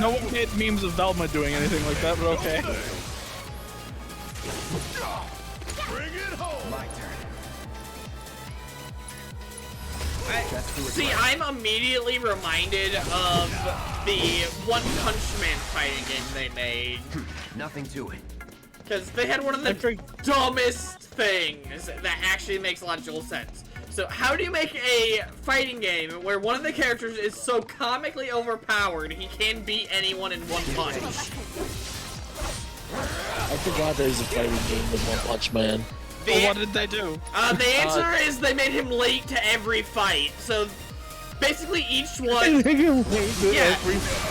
No one made memes of Velma doing anything like that, but okay. Bring it home. My turn. See, I'm immediately reminded of the One Punch Man fighting game they made. Nothing to it. Because they had one of the dumbest things that actually makes logical sense. So how do you make a fighting game where one of the characters is so comically overpowered he can beat anyone in one punch? I forgot there's a fighting game with One Punch Man. Well, what did they do? The answer is they made him late to every fight. So basically each one... Yeah.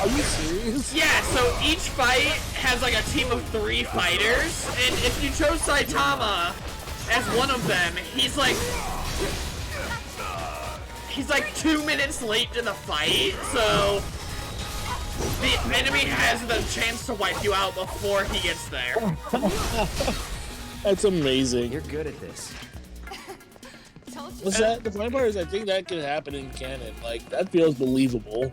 Are you serious? Yeah, so each fight has like a team of 3 fighters, and if you chose Saitama as one of them, he's like 2 minutes late to the fight, so the enemy has the chance to wipe you out before he gets there. That's amazing. You're good at this. What's that? The funny part is I think that could happen in canon. Like, that feels believable.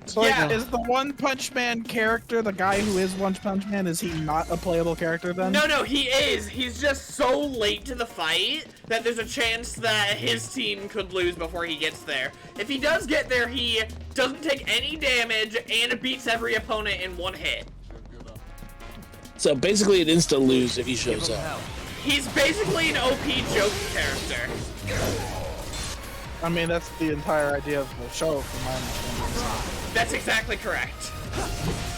So like, Yeah. is the One Punch Man character the guy who is One Punch Man? Is he not a playable character then? No, he is. He's just so late to the fight that there's a chance that his team could lose before he gets there. If he does get there, he doesn't take any damage and beats every opponent in one hit. So basically, an instant lose if he shows up. He's basically an OP joke character. I mean, that's the entire idea of the show, from my understanding. That's exactly correct.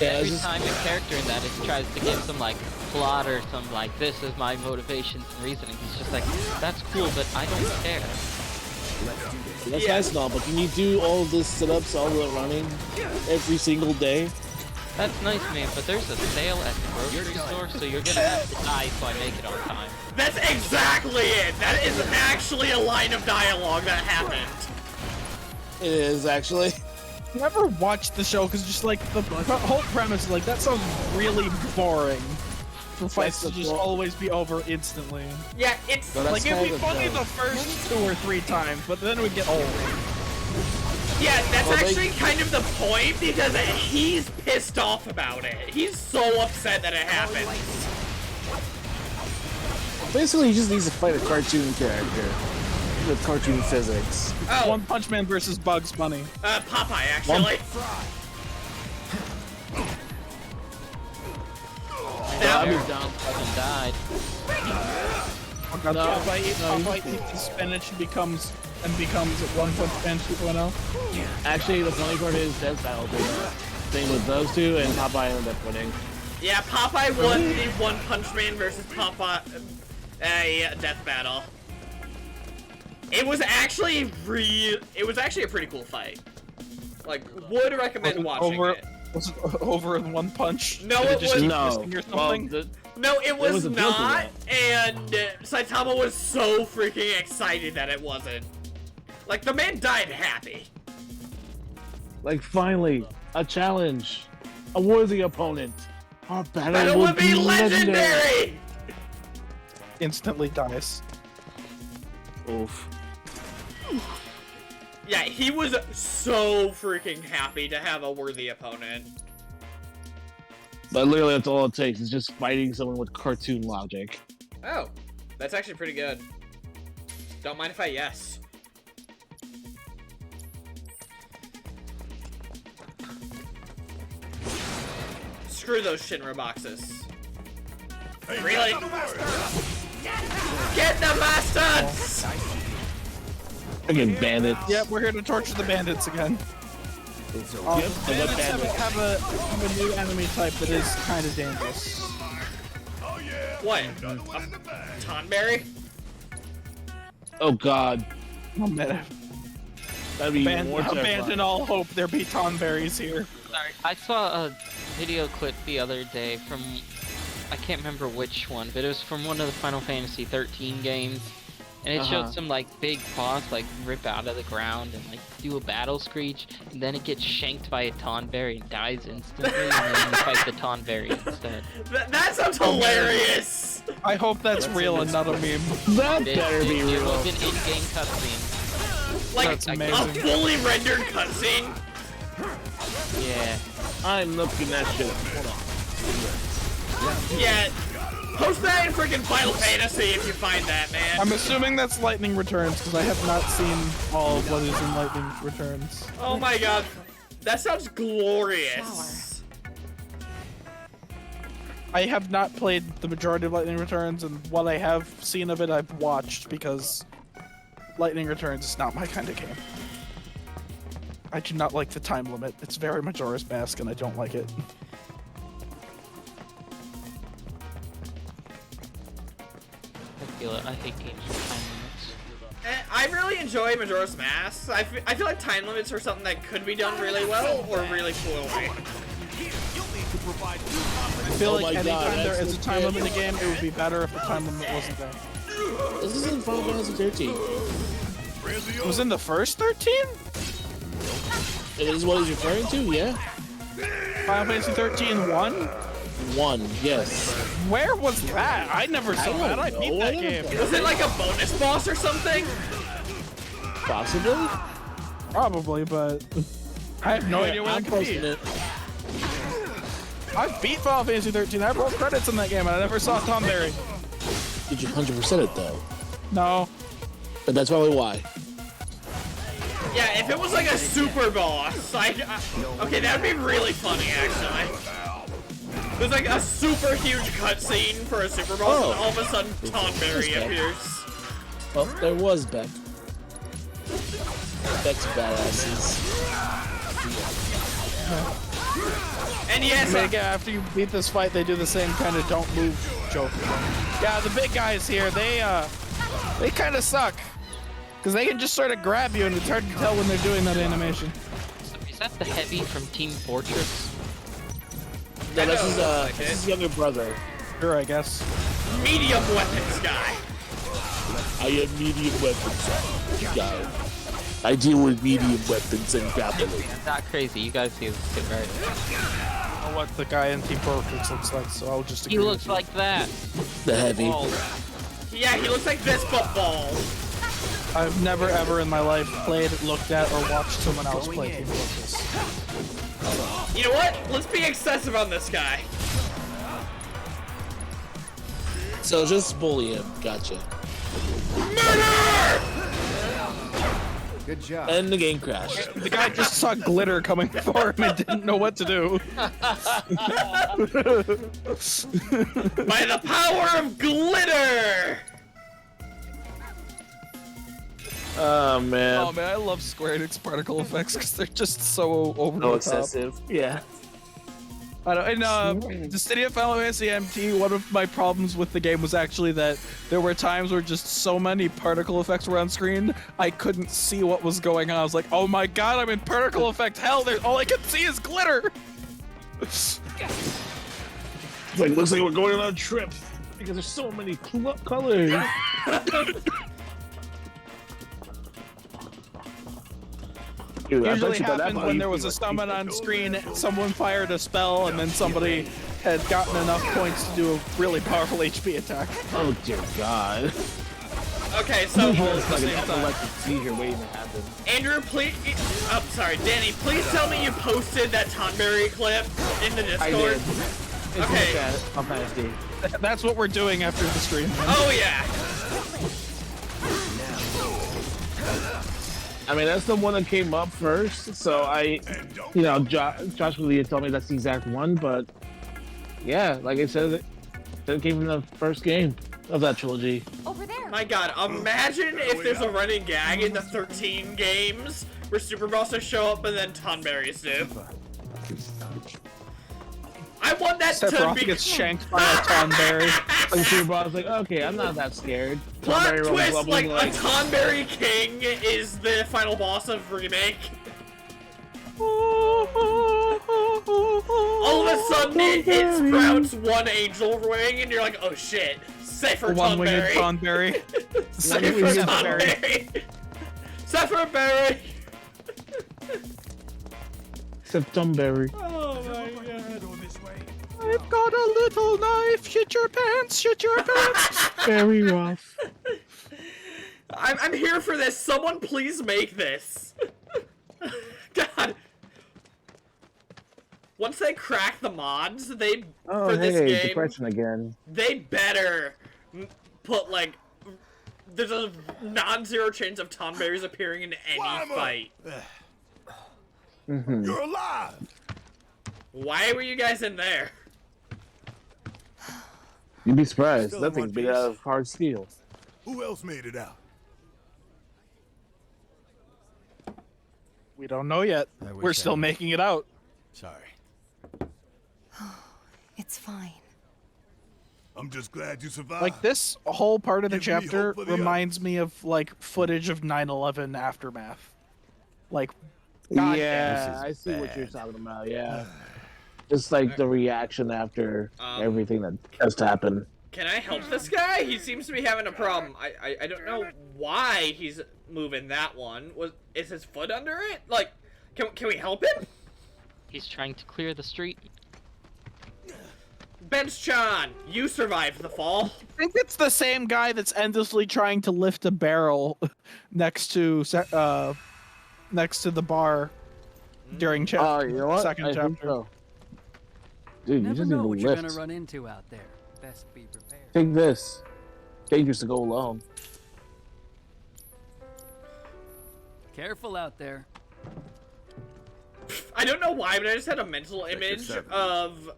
Yeah, Every time a character in that tries to give some like plot or some like this is my motivations and reasoning, he's just like, that's cool, but I don't care. That's nice and all, but can you do all of this setups, all the running, every single day? That's nice, man, but there's a sale at the grocery store, so you're gonna have to die so I make it on time. That's exactly it. That is actually a line of dialogue that happened. It is, actually. Never watched the show because just like the whole premise is like that sounds really boring. For fights to just always be over instantly. Yeah, it's like it'd be funny the first 2 or 3 times, but then it would get old. Yeah, that's actually kind of the point because he's pissed off about it. He's so upset that it happened. Basically, he just needs to fight a cartoon character with cartoon physics. Oh. One Punch Man versus Bugs Bunny. Popeye, actually. Down fucking died. Popeye eats the spinach and becomes One Punch Man 2.0. Actually, the funny part is Death Battle thing with those two, and Popeye ended up winning. Yeah, Popeye won the One Punch Man versus Popeye death battle. It was actually a pretty cool fight. Like, would recommend watching it. Was it over in one punch? No, it was no. No, it was a not, and Saitama was so freaking excited that it wasn't. Like, the man died happy. Like, finally, a challenge, a worthy opponent. Our battle would be legendary! Instantly dies. Oof. Yeah, he was so freaking happy to have a worthy opponent. But literally, that's all it takes. Is just fighting someone with cartoon logic. Oh, that's actually pretty good. Don't mind if I yes. Screw those Shinra boxes. Really? Get the bastards! Again, bandits. Yep, we're here to torture the bandits again. Bandits have a new enemy type that is kind of dangerous. What? Tonberry? Oh god. Oh man. That'd be more terrifying. Abandon all hope, there be Tonberries here. Sorry, I saw a video clip the other day from, I can't remember which one, but it was from one of the Final Fantasy 13 games. And it showed some like big boss like rip out of the ground and like do a battle screech, and then it gets shanked by a Tonberry and dies instantly, and then you fight the Tonberry instead. That sounds hilarious! I hope that's real and not a meme. That better be It real. was an in-game cutscene. Like That's a amazing. fully rendered cutscene? Yeah. I'm looking at shit. Hold on. Yeah. Post that in freaking Final Fantasy if you find that, man. I'm assuming that's Lightning Returns because I have not seen all of what is in Lightning Returns. Oh my god. That sounds glorious. I have not played the majority of Lightning Returns, and what I have seen of it, I've watched because Lightning Returns is not my kind of game. I do not like the time limit. It's very Majora's Mask, and I don't like it. I hate games with time limits. I really enjoy Majora's Mask. I feel like time limits are something that could be done really well or really poorly. I feel like anytime there is a time limit in a game, it would be better if the time limit wasn't there. This is in Final Fantasy 13. It was in the first 13? Is this what he's referring to? Yeah. Final Fantasy 13 1? 1, yes. Where was that? I never saw that. I beat that game. Was it like a bonus boss or something? Possibly. Probably, but I have no idea where I'm that could be. posting it. I beat Final Fantasy 13. I have roll credits in that game, and I never saw Tom Berry. Did you 100% it though? No. But that's probably why. Yeah, if it was like a super boss, okay, that'd be really funny actually. There's like a super huge cutscene for a super boss, and all of a sudden Tonberry appears. Well, there was Beck. Beck's badasses. And yes, after you beat this fight, they do the same kind of don't move joke. Yeah, the big guys here, they kind of suck. Because they can just sort of grab you, and it's hard to tell when they're doing that animation. So is that the heavy from Team Fortress? Yeah, this is his younger brother. Sure, I guess. Medium weapons guy. I am medium weapons guy. I deal with medium weapons and grappling. It's not crazy. You guys see this kid, right? I don't know what the guy in Team Fortress looks like, so I'll just agree. He looks like that. The heavy. Yeah, he looks like this, but bald. I've never ever in my life played, looked at, or watched someone else play Team Fortress. You know what? Let's be excessive on this guy. So just bully him. Gotcha. Murder! Good job. And the game crashed. The guy just saw glitter coming for him and didn't know what to do. By the power of glitter! Oh man. Oh man, I love Square Enix particle effects because they're just so over the top. Excessive. Yeah. I don't, in the City of Final Fantasy MT, one of my problems with the game was actually that there were times where just so many particle effects were on screen, I couldn't see what was going on. I was like, oh my god, I'm in particle effect hell, all I can see is glitter! It's like, looks like we're going on a trip because there's so many colors. Dude, Usually happened when there was a summon on screen, someone fired a spell, and then somebody had gotten enough points to do a really powerful HP attack. Oh dear God. Okay, so Like an epileptic seizure waiting to happen. Andrew, please. Oh, sorry, Danny. Please tell me you posted that Tonberry clip in the Discord. I did. It's Okay. I'll pass it. That's what we're doing after the stream. Oh yeah. I mean, that's the one that came up first, so Josh really told me that's the exact one, but yeah, like I said, it came from the first game of that trilogy. Over there. My God, imagine if there's a running gag in the 13 games where super bosses show up and then Tonberries do. I want that Seth to Roth be. gets shanked by a Tonberry. Like Super Bowl, I was like, okay, I'm not that scared. Plot Tonberry rolls twist, up like and a Tonberry King is the final boss of Remake. All of a sudden, it sprouts one angel wing, and you're like, oh shit, Safer One-winged Tonberry. Tonberry. Safer Tonberry. Safer Berry. September. Oh my God. I've got a little knife. Shit your pants. Shit your pants. Very rough. I'm here for this. Someone please make this. God. Once they crack the mods, for this game, depression again. they better put like there's a non-zero chance of Tonberries appearing in any fight. You're alive! Why were you guys in there? You'd be surprised. Still That in one thing's made piece. out of hard steel. Who else made it out? We don't know yet. We're still making it out. Sorry. It's fine. I'm just glad you survived. Like this whole part of the Give me hope chapter for the reminds me of like footage of 9/11 aftermath. Like, God Yeah, I see what you're talking about. Yeah, just like the reaction after everything that just happened. Can I help this guy? He seems to be having a problem. I don't know why he's moving that one. Is his foot under it? Like, can we help him? He's trying to clear the street. Bench-chan, you survived the fall. I think it's the same guy that's endlessly trying to lift a barrel next to the bar. during You know what? second I think chapter. so. Dude, you Never just know need what to you're lift. gonna run into out there. Best be prepared. Take this. Dangerous to go alone. Careful out there. I don't know why, but I just had a mental image of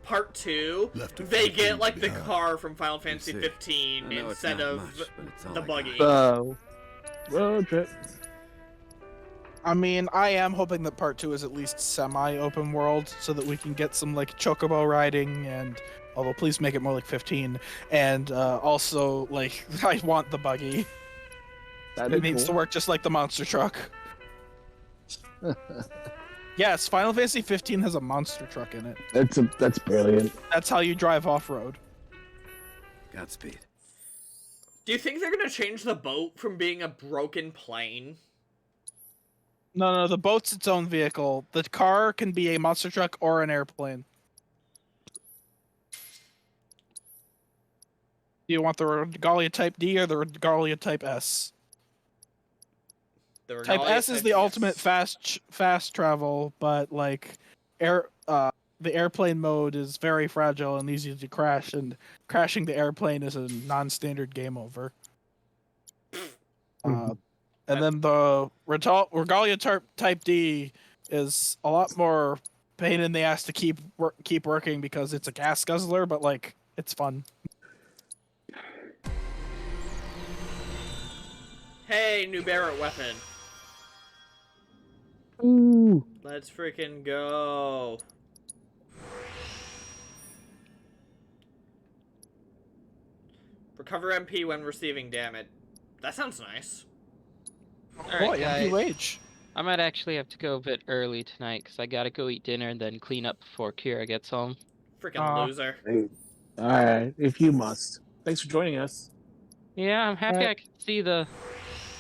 part 2. They get like the car from Final Fantasy 15 instead of the buggy. Road trip. I mean, I am hoping that part 2 is at least semi-open world, so that we can get some like chocobo riding, and although please make it more like 15, and also like I want the buggy. It needs to work just like the monster truck. Yes, Final Fantasy 15 has a monster truck in it. That's brilliant. That's how you drive off-road. Godspeed. Do you think they're gonna change the boat from being a broken plane? No, the boat's its own vehicle. The car can be a monster truck or an airplane. Do you want the Regalia Type D or the Regalia Type S? Type S is the ultimate fast travel, but like the airplane mode is very fragile and easy to crash, and crashing the airplane is a non-standard game over. And then the Regalia Type D is a lot more pain in the ass to keep working because it's a gas guzzler, but like it's fun. Hey, new Barrett weapon. Ooh. Let's freaking go. Recover MP when receiving damage. That sounds nice. Alright, guys. Wage. I might actually have to go a bit early tonight because I gotta go eat dinner and then clean up before Kira gets home. Freaking loser. Alright, if you must. Thanks for joining us. Yeah, I'm happy I could see the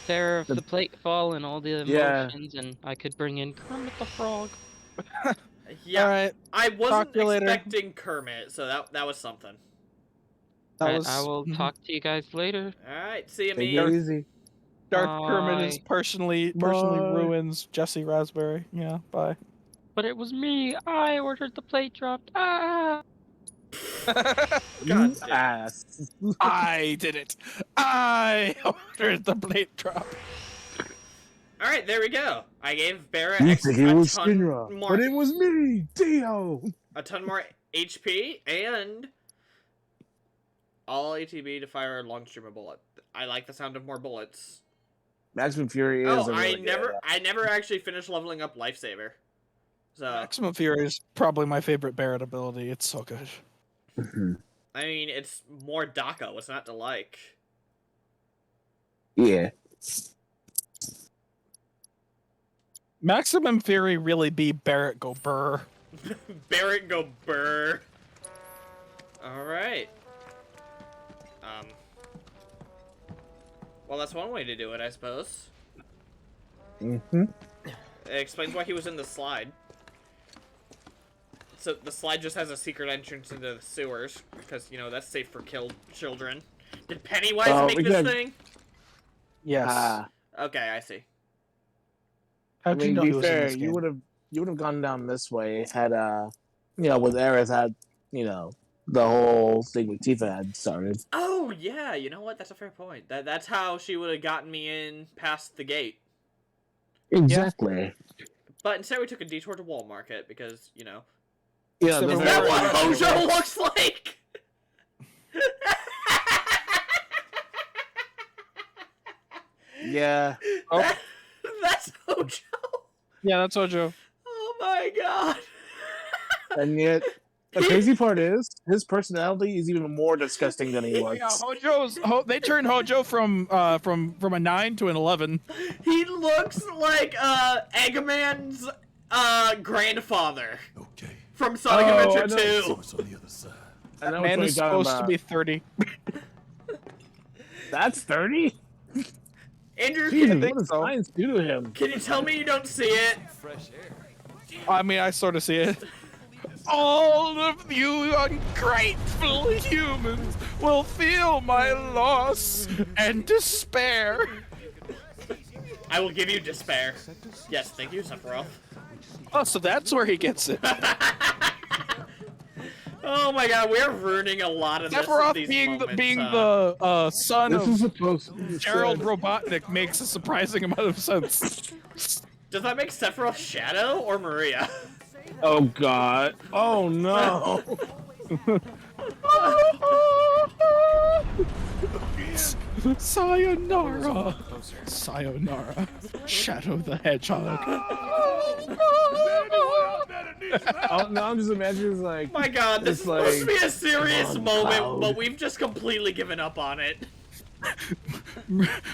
terror of the Platefall and all the emotions, and I could bring in Kermit the Frog. Yeah, Alright, I wasn't you later. expecting Kermit, so that was something. I will talk to you guys later. Alright, see you, Take me. it easy. Dark Kermit is personally ruins Jesse Raspberry. Yeah, bye. But it was me. I ordered the plate dropped. Ah! God ass. I did it. I ordered the plate drop. Alright, there we go. I gave Barrett You a think it was ton Shinra, more, but it was me, Dio. a ton more HP and all ATB to fire a long stream of bullet. I like the sound of more bullets. Maximum Fury is. Oh, I never actually finished leveling up Lifesaver. So Maximum Fury is probably my favorite Barrett ability. It's so good. I mean, it's more Dako. What's not to like? Yeah. Maximum Fury really be Barrett go burr. Barrett go burr. All right. Well, that's one way to do it, I suppose. Mm-hmm. It explains why he was in the slide. So the slide just has a secret entrance into the sewers, because, you know, that's safe for children. Did Pennywise make this thing? Yes. Okay, I see. How'd you know to he be was in fair, this you game? would have gone down this way had with Aerith had, the whole thing with Tifa had started. Oh yeah, you know what? That's a fair point. That's how she would have gotten me in past the gate. Exactly. But instead we took a detour to Wall Market because, you know. Yeah, Is that what Hojo looks like? Yeah. Oh. That's Hojo. Yeah, that's Hojo. Oh my god. And yet, the crazy part is, his personality is even more disgusting than he looks. Yeah, they turned Hojo from a 9 to an 11. He looks like Eggman's grandfather. Okay. From Sonic Adventure 2. Source on the other side. I know Man what is you're talking supposed to about. be 30. That's 30? Andrew, Jeez, what does science do to him? can you tell me you don't see it? Fresh air. I mean, I sort of see it. All of you ungrateful humans will feel my loss and despair. I will give you despair. Yes, thank you, Sephiroth. Oh, so that's where he gets it. Oh my god, we're ruining a lot of Sephiroth these being moments, the son This of is supposed to be Gerald said. Robotnik makes a surprising amount of sense. Does that make Sephiroth Shadow or Maria? Oh god. Oh no. Sayonara. Sayonara. Shadow the Hedgehog. Oh, no, I'm just imagining like. My god, this it's is supposed to like, be a serious on moment, cloud. but we've just completely given up on it.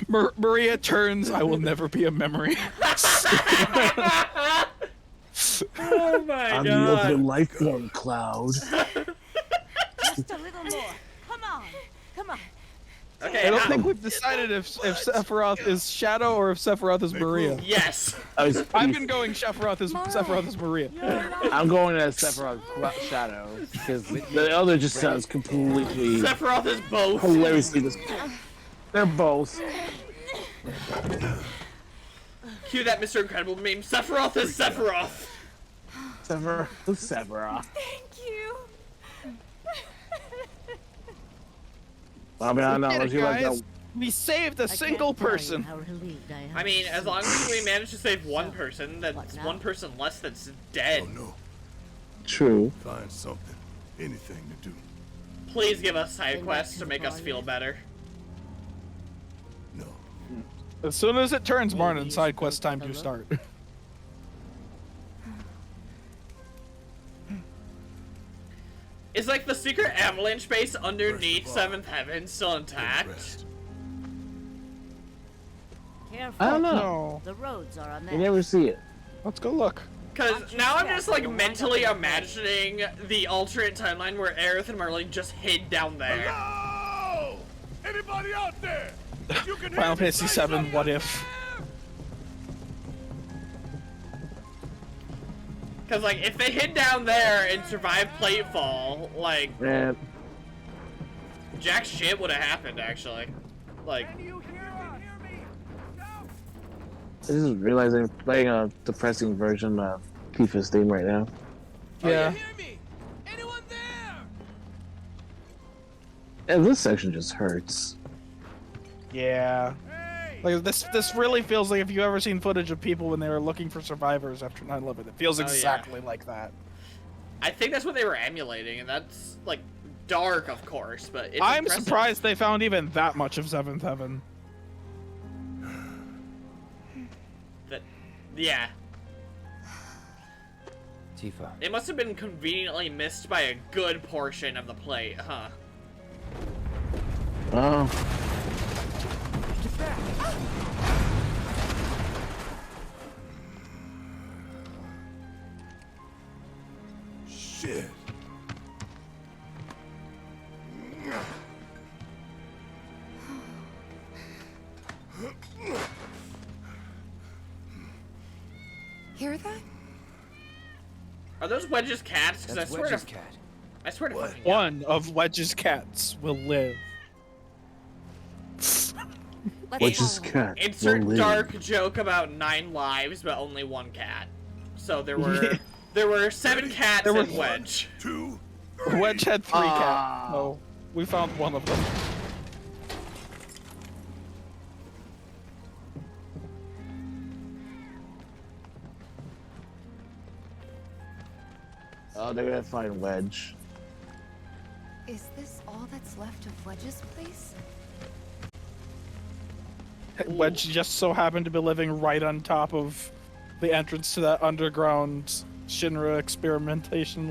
Maria turns, I will never be a memory. Oh my I'm god. the life form, Cloud. Just a little more. Come on. Come on. Okay, I don't think we've decided if Sephiroth is Shadow or if Sephiroth is Maria. Yes. I've been going Sephiroth is Maria. I'm going as Sephiroth Shadow because the other just sounds completely. Sephiroth is both. Hilariously, they're both. Cue that Mr. Incredible meme. Sephiroth is Sephiroth. Sephiroth. Thank you. I mean, I know. Get it, You like guys. that. We saved a single person. I mean, as long as we manage to save one person, that's one person less that's dead. True. Find something, anything to do. Please give us side quests to make us feel better. As soon as it turns morning, side quest time to start. Is like the secret avalanche base underneath Seventh Heaven still intact? Careful. I don't know. The roads are on You never see it. Let's go look. Cause now I'm just like mentally imagining the alternate timeline where Aerith and Marlene just hid down there. Hello! Anybody out there? You can Final hear me, Fantasy say VII, something. what if? Cause like if they hid down there and survived Platefall, like Man. jack shit would have happened actually. Like I just realized I'm playing a depressing version of Tifa's theme right now. Yeah. And this section just hurts. Yeah. Like this really feels like if you've ever seen footage of people when they were looking for survivors after 9/11, it feels exactly like that. I think that's what they were emulating, and that's like dark, of course, but it's I'm impressive. surprised they found even that much of Seventh Heaven. Yeah. Tifa. It must have been conveniently missed by a good portion of the plate, huh? Oh. Shit. Hear that? Are those Wedge's cats? Because I That's swear Wedge's to cat. I swear to fucking God. One of Wedge's cats will live. Wedge's cat. Insert will live. dark joke about 9 lives, but only 1 cat. So there were 7 cats There were in Wedge. 2, Wedge had 3 cats. No, we found one of them. Oh, they're gonna find Wedge. Is this all that's left of Wedge's place? Wedge just so happened to be living right on top of the entrance to that underground Shinra experimentation